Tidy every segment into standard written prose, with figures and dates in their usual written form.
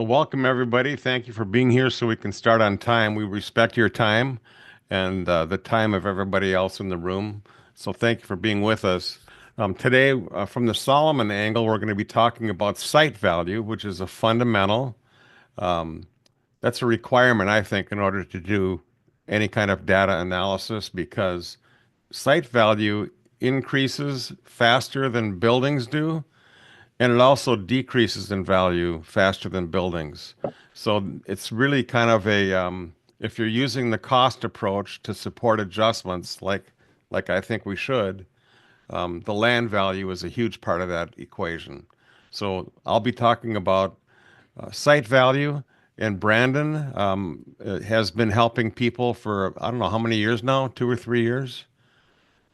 Welcome, everybody. Thank you for being here so we can start on time. We respect your time and the time of everybody else in the room. So thank you for being with us. Today, from the Solomon angle, we're going to be talking about site value, which is a fundamental. Um, that's a requirement, I think, in order to do any kind of data analysis because site value increases faster than buildings do, and it also decreases in value faster than buildings. So it's really kind of if you're using the cost approach to support adjustments, like I think we should, the land value is a huge part of that equation. So I'll be talking about site value, and Brandon has been helping people for, I don't know how many years now, 2 or 3 years.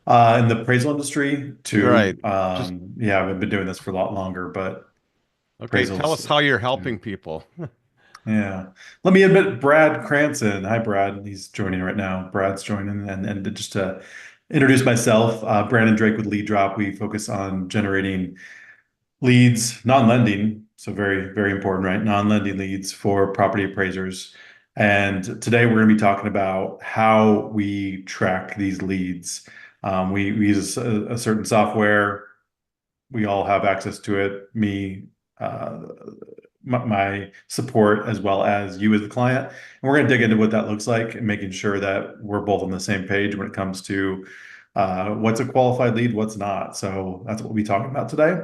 In the appraisal industry Right. too. Just Yeah, I've been doing this for a lot longer, but okay. Tell appraisals us how you're too. helping people. Yeah. Let me admit Brad Cranston. Hi, Brad. He's joining right now. Brad's joining. And just to introduce myself, Brandon Drake with Lead Drop. We focus on generating leads, non-lending. So very, very important, right? Non-lending leads for property appraisers. And today we're going to be talking about how we track these leads. We use a certain software. We all have access to it. Me, uh, my support, as well as you as the client. And we're going to dig into what that looks like and making sure that we're both on the same page when it comes to what's a qualified lead, what's not. So that's what we'll be talking about today.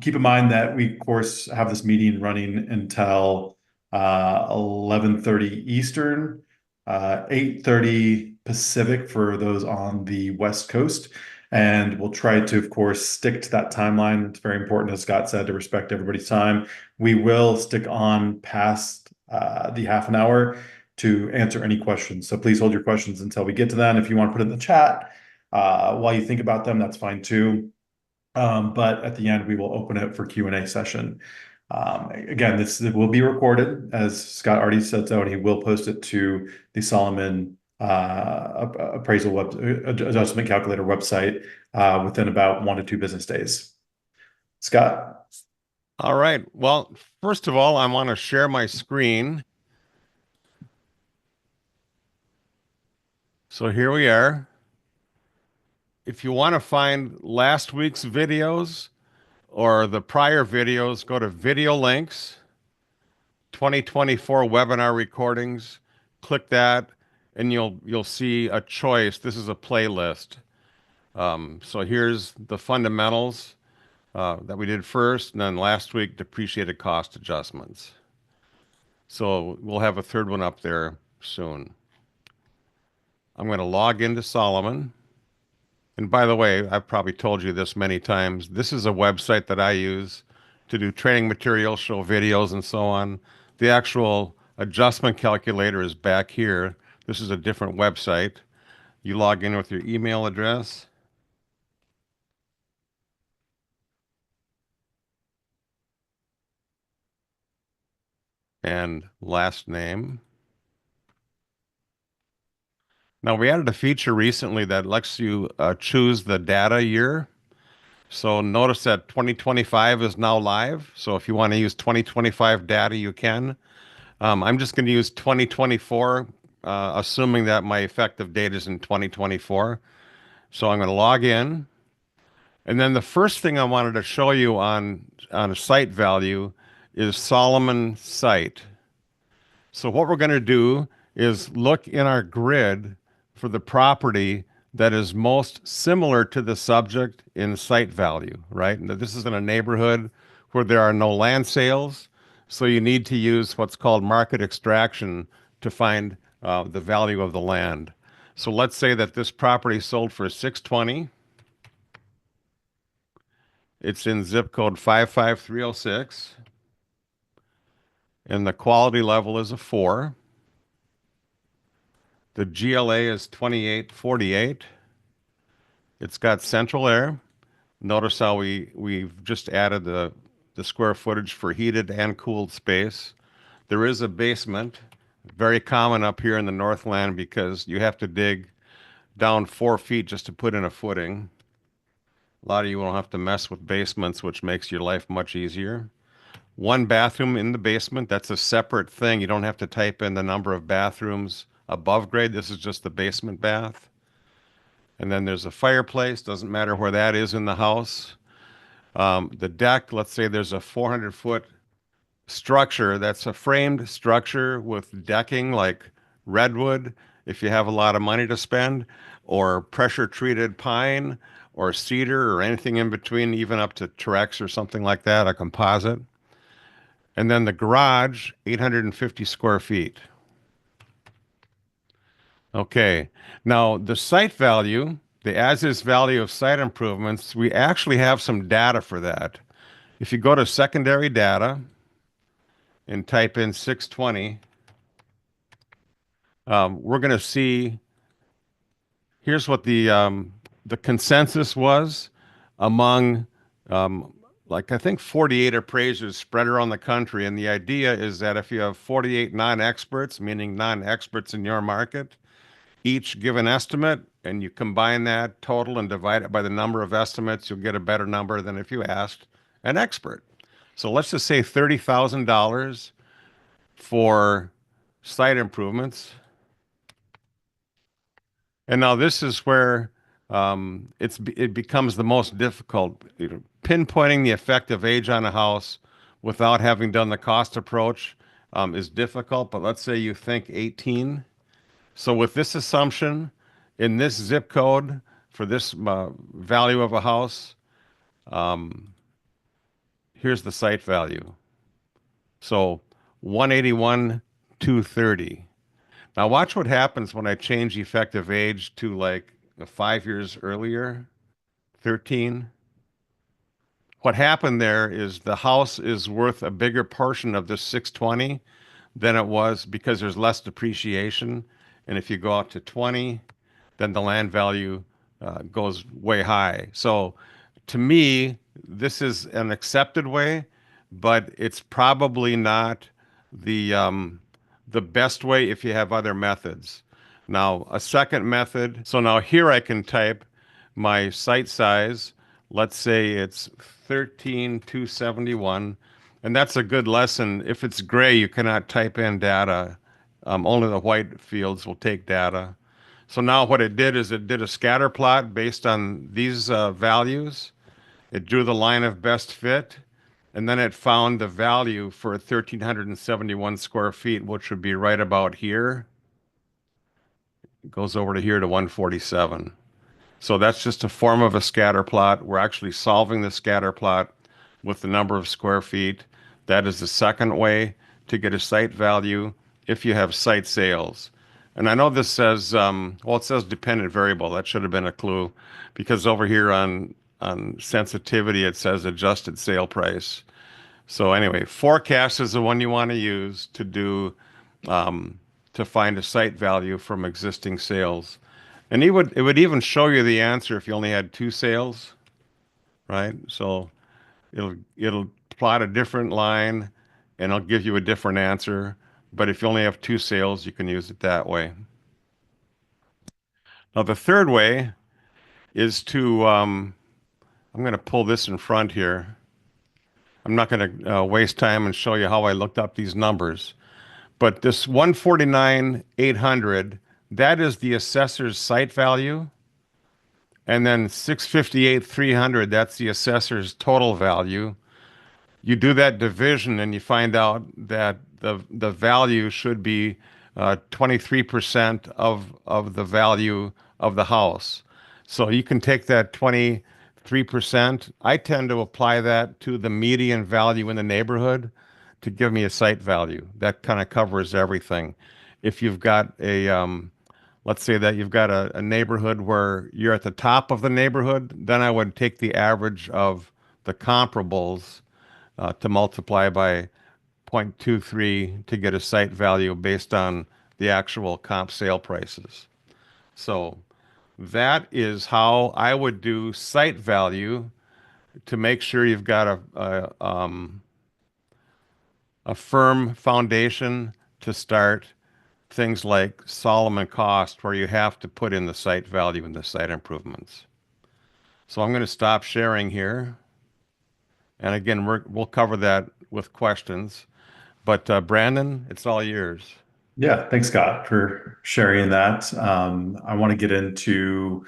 Keep in mind that we, of course, have this meeting running until 11:30 Eastern, 8:30 Pacific for those on the West Coast. And we'll try to, of course, stick to that timeline. It's very important, as Scott said, to respect everybody's time. We will stick on past the half an hour to answer any questions. So please hold your questions until we get to them. If you want to put it in the chat while you think about them, that's fine too. But at the end, we will open it for Q&A session. Again, this will be recorded, as Scott already said so, and he will post it to the Solomon appraisal adjustment calculator website within about 1 to 2 business days. Scott? All right. Well, first of all, I want to share my screen. So here we are. If you want to find last week's videos or the prior videos, go to Video Links, 2024 webinar recordings. Click that, and you'll see a choice. This is a playlist. So here's the fundamentals that we did first, and then last week depreciated cost adjustments. So we'll have a third one up there soon. I'm going to log into Solomon. And by the way, I've probably told you this many times. This is a website that I use to do training materials, show videos, and so on. The actual adjustment calculator is back here. This is a different website. You log in with your email address and last name. Now, we added a feature recently that lets you choose the data year. So notice that 2025 is now live. So if you want to use 2025 data, you can. I'm just going to use 2024, assuming that my effective date is in 2024. So I'm going to log in. And then the first thing I wanted to show you on a site value is Solomon site. So what we're going to do is look in our grid for the property that is most similar to the subject in site value, right? And this is in a neighborhood where there are no land sales, so you need to use what's called market extraction to find the value of the land. So let's say that this property sold for 620. It's in zip code 55306, and the quality level is a 4. The GLA is 2848. It's got central air. Notice how we've just added the square footage for heated and cooled space. There is a basement, very common up here in the Northland because you have to dig down 4 feet just to put in a footing. A lot of you won't have to mess with basements, which makes your life much easier. one bathroom in the basement. That's a separate thing. You don't have to type in the number of bathrooms above grade. This is just the basement bath. And then there's a fireplace. Doesn't matter where that is in the house. The deck, let's say there's a 400-foot structure. That's a framed structure with decking like redwood, if you have a lot of money to spend, or pressure treated pine or cedar or anything in between, even up to Trex or something like that, a composite. And then the garage, 850 square feet. Okay. Now, the site value, the as-is value of site improvements, we actually have some data for that. If you go to secondary data and type in 620, we're going to see here's what the consensus was among like I think 48 appraisers spread around the country. And the idea is that if you have 48 non-experts, meaning non-experts in your market, each give an estimate and you combine that total and divide it by the number of estimates, you'll get a better number than if you asked an expert. So let's just say $30,000 for site improvements. And now this is where it becomes the most difficult. You know, pinpointing the effective age on a house without having done the cost approach is difficult. But let's say you think 18. So with this assumption, in this zip code for this value of a house, here's the site value. So 181, 230. Now watch what happens when I change effective age to like 5 years earlier, 13. What happened there is the house is worth a bigger portion of this 620 than it was because there's less depreciation. And if you go out to 20, then the land value goes way high. So to me, this is an accepted way, but it's probably not the best way if you have other methods. Now, a second method. So now here I can type my site size. Let's say it's 13,271. And that's a good lesson. If it's gray, you cannot type in data. Only the white fields will take data. So now what it did is it did a scatter plot based on these values. It drew the line of best fit, and then it found the value for 1,371 square feet, which would be right about here. It goes over to here to 147. So that's just a form of a scatter plot. We're actually solving the scatter plot with the number of square feet. That is the second way to get a site value if you have site sales. And I know this says, well, it says dependent variable. That should have been a clue because over here on sensitivity, it says adjusted sale price. So anyway, forecast is the one you want to use to do to find a site value from existing sales. And it would even show you the answer if you only had two sales, right? So it'll plot a different line and it'll give you a different answer. But if you only have two sales, you can use it that way. Now the third way is to I'm going to pull this in front here. I'm not going to waste time and show you how I looked up these numbers. But this 149,800, that is the assessor's site value. And then 658,300, that's the assessor's total value. You do that division and you find out that the value should be 23% of the value of the house. So you can take that 23%. I tend to apply that to the median value in the neighborhood to give me a site value. That kind of covers everything. If you've got let's say that you've got a neighborhood where you're at the top of the neighborhood, then I would take the average of the comparables to multiply by 0.23 to get a site value based on the actual comp sale prices. So that is how I would do site value to make sure you've got a firm foundation to start things like Solomon cost, where you have to put in the site value and the site improvements. So I'm going to stop sharing here And again, we'll cover that with questions. But Brandon, it's all yours. Yeah, thanks, Scott, for sharing that. I want to get into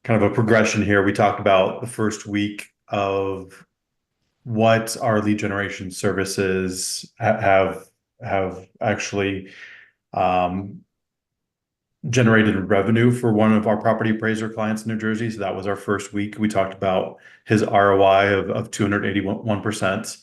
kind of a progression here. We talked about the first week of what our lead generation services have actually um, generated revenue for one of our property appraiser clients in New Jersey. So that was our first week. We talked about his ROI of 281%.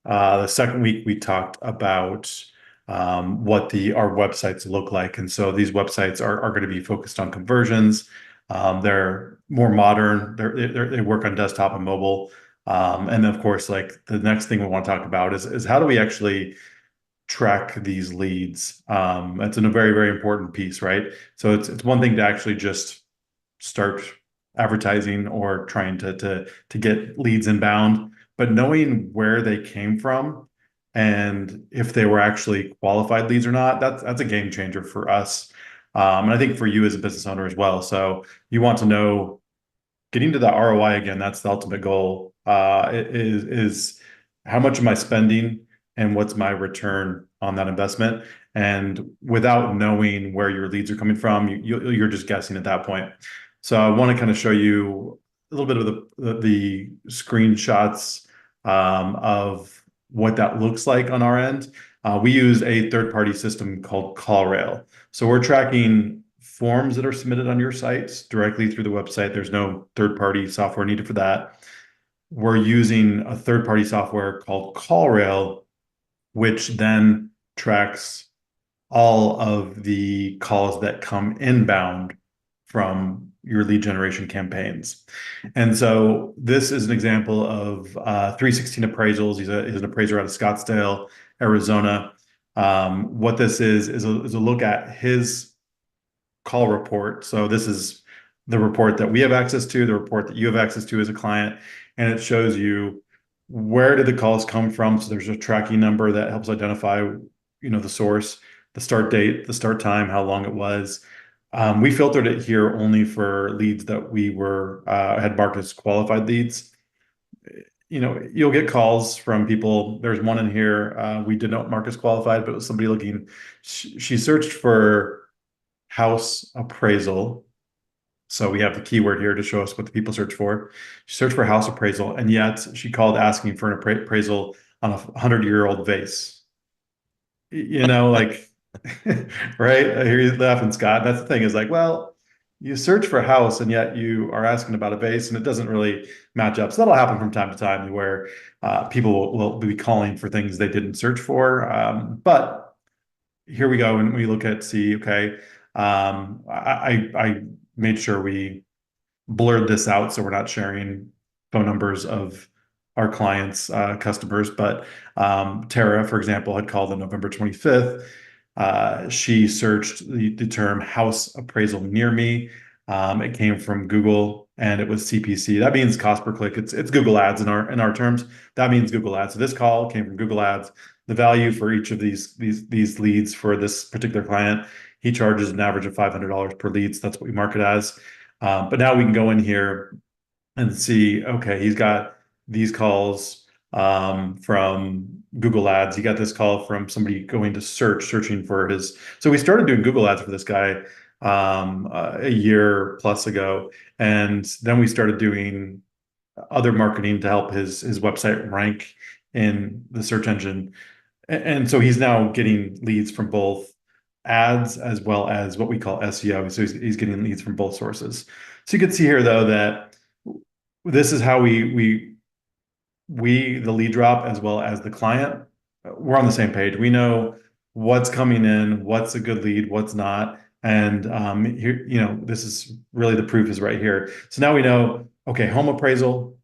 The second week, we talked about what our websites look like. And so these websites are going to be focused on conversions. They're more modern. They work on desktop and mobile. And then, of course, like the next thing we want to talk about is how do we actually track these leads? That's a very, very important piece, right? So it's one thing to actually just start advertising or trying to get leads inbound, but knowing where they came from and if they were actually qualified leads or not, that's a game changer for us. And I think for you as a business owner as well. So you want to know getting to the ROI again, that's the ultimate goal. Is how much am I spending and what's my return on that investment? And without knowing where your leads are coming from, you're just guessing at that point. So I want to kind of show you a little bit of the screenshots of what that looks like on our end. We use a third-party system called CallRail. So we're tracking forms that are submitted on your sites directly through the website. There's no third-party software needed for that. We're using a third-party software called CallRail, which then tracks all of the calls that come inbound from your lead generation campaigns. And so this is an example of 316 Appraisals. He's an appraiser out of Scottsdale, Arizona. What this is a look at his call report. So this is the report that we have access to, the report that you have access to as a client, and it shows you where did the calls come from. So there's a tracking number that helps identify, the source, the start date, the start time, how long it was. We filtered it here only for leads that we were had marked as qualified leads. You'll get calls from people. There's one in here we did not mark as qualified, but it was somebody looking. She searched for house appraisal. So we have the keyword here to show us what the people search for. She searched for house appraisal, and yet she called asking for an appraisal on a 100-year-old vase. Like, right? I hear you laughing, Scott. That's the thing is like, well, you search for a house and yet you are asking about a vase and it doesn't really match up. So that'll happen from time to time where people will be calling for things they didn't search for. But here we go. And we look at okay, I made sure we blurred this out so we're not sharing phone numbers of our clients, customers. But Tara, for example, had called on November 25th. She searched the term house appraisal near me. It came from Google and it was CPC. That means cost per click. It's Google Ads in our terms. That means Google Ads. So this call came from Google Ads. The value for each of these leads for this particular client, he charges an average of $500 per lead. So that's what we mark it as. But now we can go in here and see, okay, he's got these calls from Google Ads. He got this call from somebody going to searching for his. So we started doing Google Ads for this guy a year plus ago. And then we started doing other marketing to help his website rank in the search engine. And so he's now getting leads from both ads as well as what we call SEO. So he's getting leads from both sources. So you can see here though that this is how we the lead drop as well as the client, we're on the same page. We know what's coming in, what's a good lead, what's not. And here, this is really the proof is right here. So now we know, okay, home appraisal,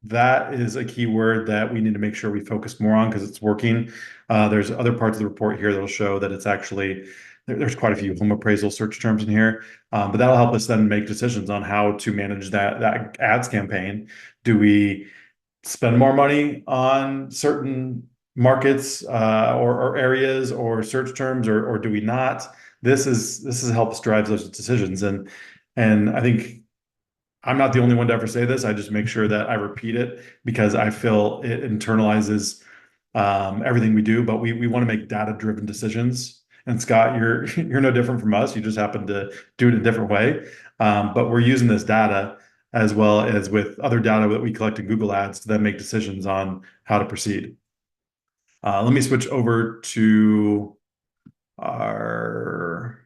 that is a keyword that we need to make sure we focus more on because it's working. There's other parts of the report here that'll show that it's actually, there's quite a few home appraisal search terms in here, but that'll help us then make decisions on how to manage that ads campaign. Do we spend more money on certain markets or areas or search terms, or do we not? This helps drive those decisions, and I think I'm not the only one to ever say this. I just make sure that I repeat it because I feel it internalizes everything we do. But we want to make data-driven decisions. And Scott, you're you're no different from us. You just happen to do it a different way. But we're using this data as well as with other data that we collect in Google Ads to then make decisions on how to proceed. Let me switch over to our.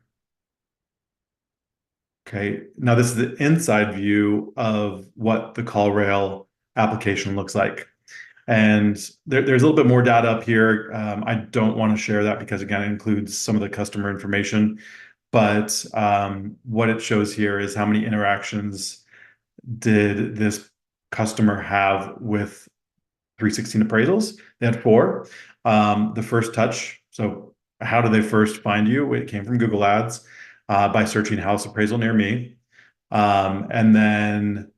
Okay, now this is the inside view of what the CallRail application looks like. And there's a little bit more data up here. I don't want to share that because, again, it includes some of the customer information. But what it shows here is how many interactions did this customer have with 316 appraisals. They had 4. The first touch, so how did they first find you? It came from Google Ads by searching house appraisal near me. And then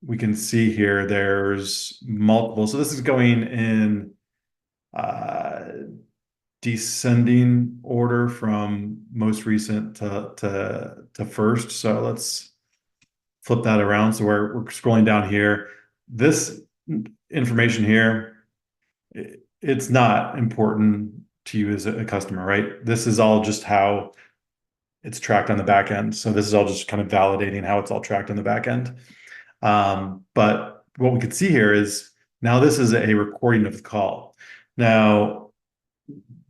we can see here there's multiple. So this is going in descending order from most recent to first. So let's flip that around. So we're scrolling down here. This information here, it's not important to you as a customer, right? This is all just how it's tracked on the back end. So this is all just kind of validating how it's all tracked on the back end. But what we could see here is now this is a recording of the call. Now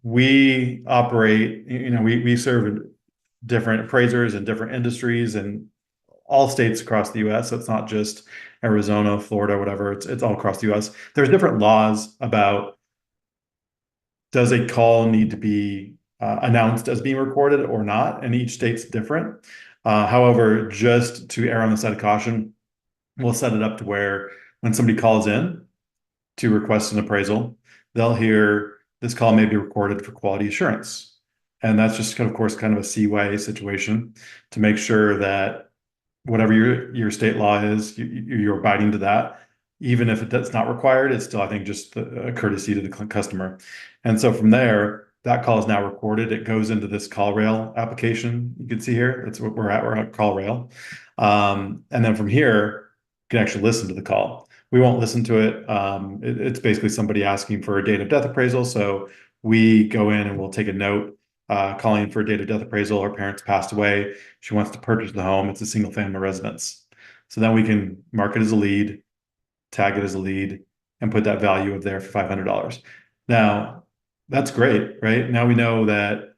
we operate, we serve different appraisers in different industries and all states across the US. So it's not just Arizona, Florida, whatever. It's all across the US. There's different laws about, does a call need to be announced as being recorded or not? And each state's different. However, just to err on the side of caution, we'll set it up to where when somebody calls in to request an appraisal, they'll hear this call may be recorded for quality assurance. And that's just, of course, kind of a CY situation to make sure that whatever your state law is, you're abiding to that. Even if that's not required, it's still, I think, just a courtesy to the customer. And so from there, that call is now recorded. It goes into this CallRail application. You can see here, that's what we're at. We're at CallRail. And then from here, you can actually listen to the call. We won't listen to it. It's basically somebody asking for a date of death appraisal. So we go in and we'll take a note calling for a date of death appraisal. Her parents passed away. She wants to purchase the home. It's a single family residence. So then we can mark it as a lead, tag it as a lead, and put that value of there for $500. Now, that's great, right? Now we know that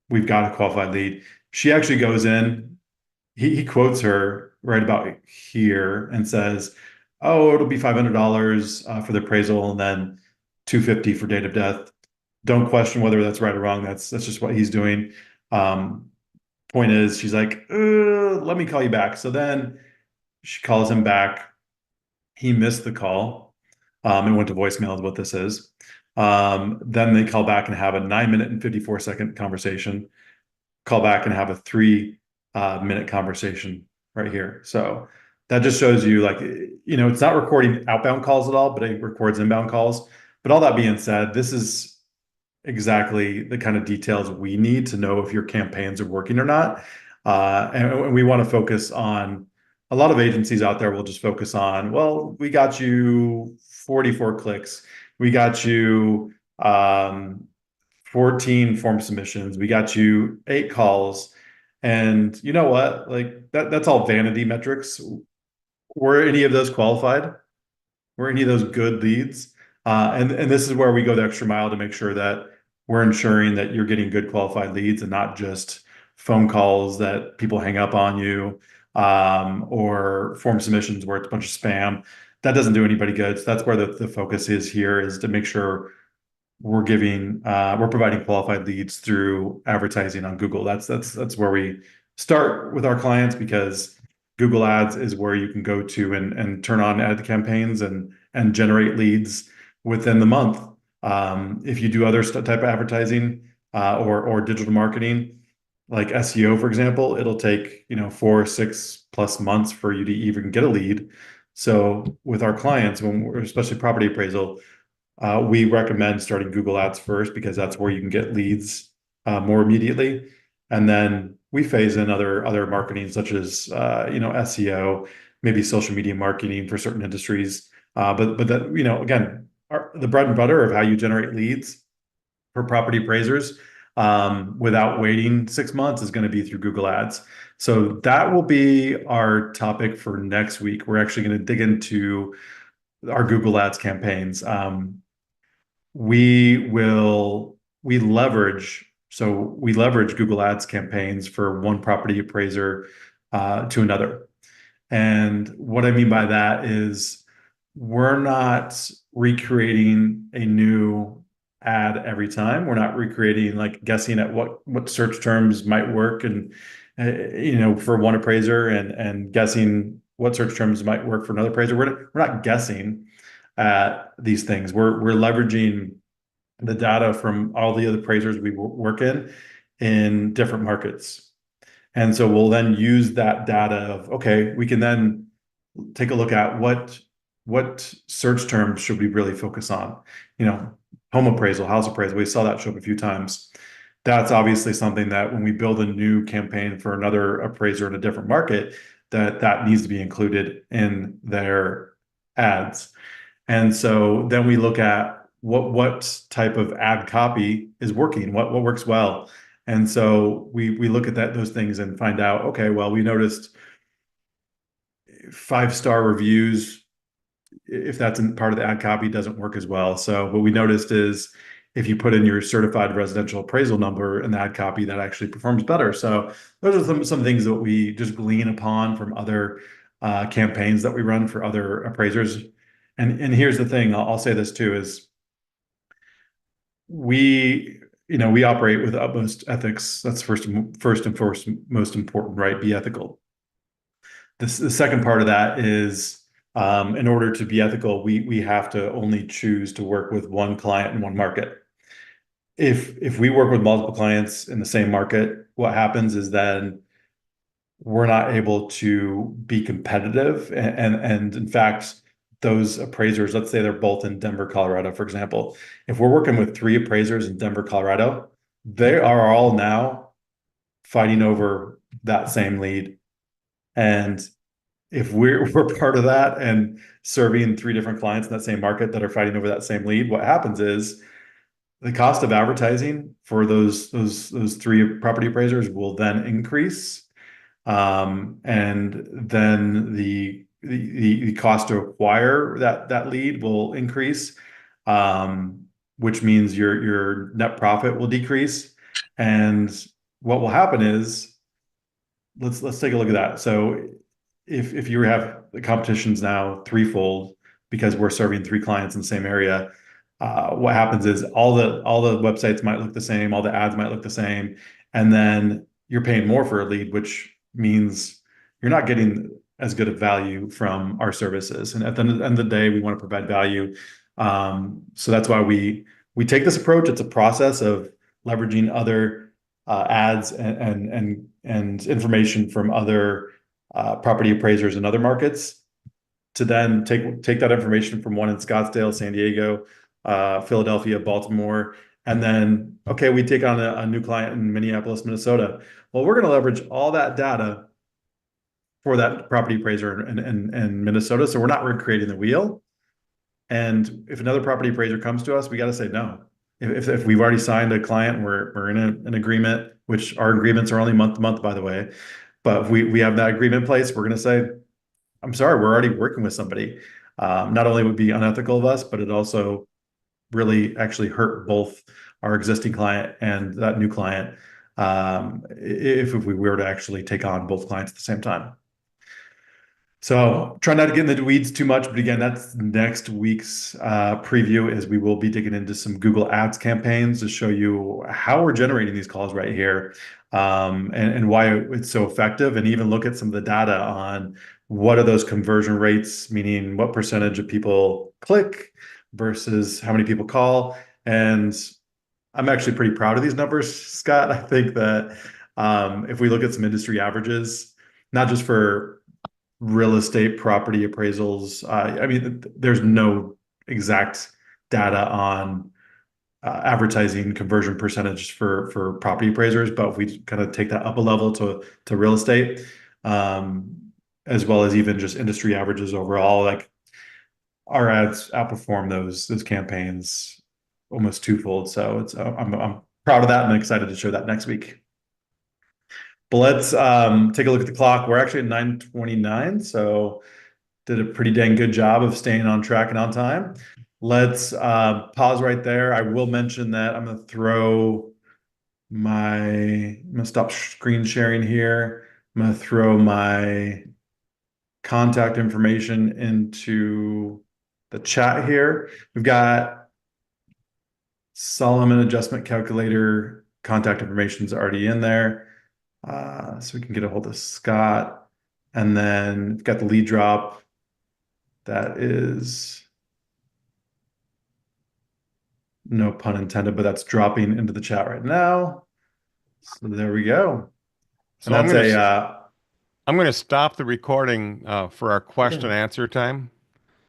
we've got a qualified lead. She actually goes in, he quotes her right about here and says, oh, it'll be $500 for the appraisal and then $250 for date of death. Don't question whether that's right or wrong. That's just what he's doing. Point is, she's like, let me call you back. So then she calls him back. He missed the call. It went to voicemail is what this is. Then they call back and have a 9-minute and 54-second conversation. Call back and have a 3-minute conversation right here. So that just shows you, like, it's not recording outbound calls at all, but it records inbound calls. But all that being said, this is exactly the kind of details we need to know if your campaigns are working or not. And we want to focus on, a lot of agencies out there will just focus on, well, we got you 44 clicks. We got you 14 form submissions. We got you 8 calls. And you know what? Like that's all vanity metrics. Were any of those qualified? Were any of those good leads? And this is where we go the extra mile to make sure that we're ensuring that you're getting good qualified leads and not just phone calls that people hang up on you, or form submissions where it's a bunch of spam. That doesn't do anybody good. So that's where the focus is here, is to make sure we're providing qualified leads through advertising on Google. That's where we start with our clients, because Google Ads is where you can go to and turn on ad campaigns and generate leads within the month. If you do other type of advertising or digital marketing, like SEO, for example, it'll take 4 or 6+ months for you to even get a lead. So with our clients, when we're, especially property appraisal, we recommend starting Google Ads first, because that's where you can get leads more immediately. And then we phase in other marketing such as SEO, maybe social media marketing for certain industries. But that again, the bread and butter of how you generate leads for property appraisers without waiting 6 months is going to be through Google Ads. So that will be our topic for next week. We're actually going to dig into our Google Ads campaigns. We will we leverage we leverage Google Ads campaigns for one property appraiser to another. And what I mean by that is we're not recreating a new ad every time. We're not recreating, like, guessing at what search terms might work and for one appraiser and guessing what search terms might work for another appraiser. We're not guessing at these things. We're leveraging the data from all the other appraisers we work in different markets. And so we'll then use that data of, okay, we can then take a look at what search terms should we really focus on? Home appraisal, house appraisal. We saw that show up a few times. That's obviously something that when we build a new campaign for another appraiser in a different market, that needs to be included in their ads. And so then we look at what type of ad copy is working, what works well. And so we look at those things and find out, okay, well, we noticed 5-star reviews, if that's in part of the ad copy, doesn't work as well. So what we noticed is if you put in your certified residential appraisal number in the ad copy, that actually performs better. So those are some things that we just glean upon from other campaigns that we run for other appraisers. And here's the thing, I'll say this too, is we operate with utmost ethics. That's first and foremost most important, right? Be ethical. The second part of that is in order to be ethical, we have to only choose to work with one client in one market. If we work with multiple clients in the same market, what happens is then we're not able to be competitive. And in fact, those appraisers, let's say they're both in Denver, Colorado, for example. If we're working with 3 appraisers in Denver, Colorado, they are all now fighting over that same lead. And if we're part of that and serving 3 different clients in that same market that are fighting over that same lead, what happens is the cost of advertising for those 3 property appraisers will then increase. And then the cost to acquire that lead will increase, which means your net profit will decrease. And what will happen is, let's take a look at that. So if you have the competition's now threefold because we're serving 3 clients in the same area, what happens is all the websites might look the same, all the ads might look the same, and then you're paying more for a lead, which means you're not getting as good of value from our services. And at the end of the day, we want to provide value. So that's why we take this approach. It's a process of leveraging other ads and information from other property appraisers in other markets to then take that information from one in Scottsdale, San Diego, Philadelphia, Baltimore, and then, okay, we take on a new client in Minneapolis, Minnesota. Well, we're going to leverage all that data for that property appraiser in Minnesota. So we're not recreating the wheel. And if another property appraiser comes to us, we got to say no. If we've already signed a client and we're in an agreement, which our agreements are only month to month, by the way, but if we have that agreement in place, we're going to say, I'm sorry, we're already working with somebody. Not only would it be unethical of us, but it also really actually hurt both our existing client and that new client if we were to actually take on both clients at the same time. So try not to get into the weeds too much, but again, that's next week's preview. Is we will be digging into some Google Ads campaigns to show you how we're generating these calls right here, and why it's so effective, and even look at some of the data on what are those conversion rates, meaning what percentage of people click versus how many people call. And I'm actually pretty proud of these numbers, Scott. I think that if we look at some industry averages, not just for real estate property appraisals, I mean, there's no exact data on advertising conversion percentage for property appraisers, but if we kind of take that up a level to real estate, um, as well as even just industry averages overall, like our ads outperform those campaigns almost twofold. So it's I'm proud of that and excited to show that next week. But let's take a look at the clock. We're actually at 9:29, so did a pretty dang good job of staying on track and on time. Let's pause right there. I will mention that I'm gonna stop screen sharing here. I'm gonna throw my contact information into the chat here. We've got Solomon adjustment calculator contact information is already in there. So we can get a hold of Scott. And then we've got the lead drop. That is no pun intended, but that's dropping into the chat right now. So there we go. And So that's I'm going to stop the recording for our question okay. and answer time.